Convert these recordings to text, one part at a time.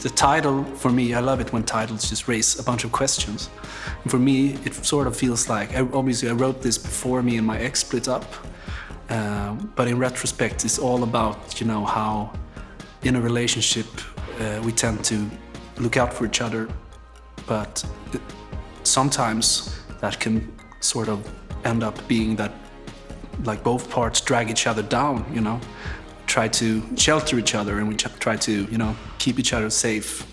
the title, for me, I love it when titles just raise a bunch of questions. And for me, it sort of feels like, obviously I wrote this before me and my ex split up, but in retrospect, it's all about, you know, how in a relationship we tend to look out for each other, but sometimes that can sort of end up being that, like, both parts drag each other down, you know, try to shelter each other, and we try to, you know, keep each other safe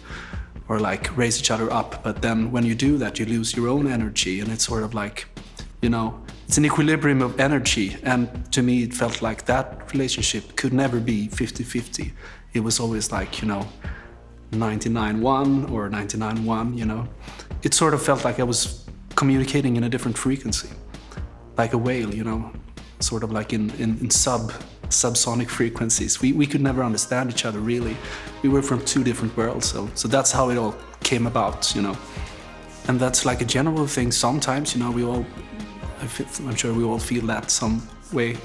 or like raise each other up. But then when you do that, you lose your own energy, and it's sort of like, you know, it's an equilibrium of energy. And to me, it felt like that relationship could never be 50-50. It was always like, you know, 99-1 or 99-1, you know. It sort of felt like I was communicating in a different frequency, like a whale, you know, sort of like in subsonic frequencies. We could never understand each other, really. We were from two different worlds, so that's how it all came about, you know. And that's like a general thing sometimes, you know, I'm sure we all feel that some way,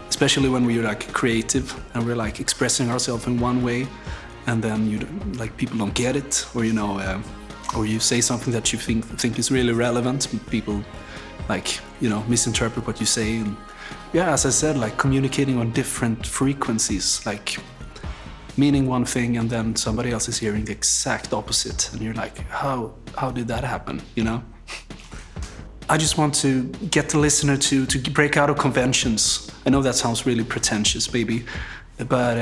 especially when we're like creative and we're like expressing ourselves in one way, and then you like people don't get it, or you know, or you say something that you think is really relevant, people like, you know, misinterpret what you say. And yeah, as I said, like communicating on different frequencies, like meaning one thing and then somebody else is hearing the exact opposite, and you're like, how did that happen, you know? I just want to get the listener to break out of conventions. I know that sounds really pretentious, maybe, but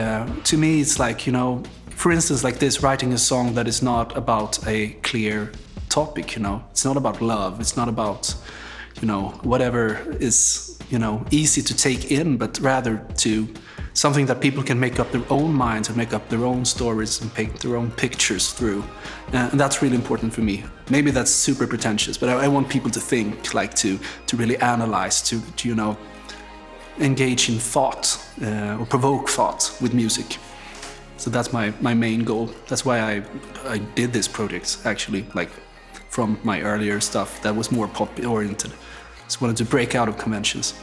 to me it's like, you know, for instance, like this, writing a song that is not about a clear topic, you know. It's not about love, it's not about, you know, whatever is, you know, easy to take in, but rather to something that people can make up their own minds and make up their own stories and paint their own pictures through. And that's really important for me. Maybe that's super pretentious, but I want people to think, like to really analyze, to you know, engage in thought or provoke thought with music. So that's my main goal. That's why I did this project, actually, like from my earlier stuff that was more pop oriented. Just wanted to break out of conventions.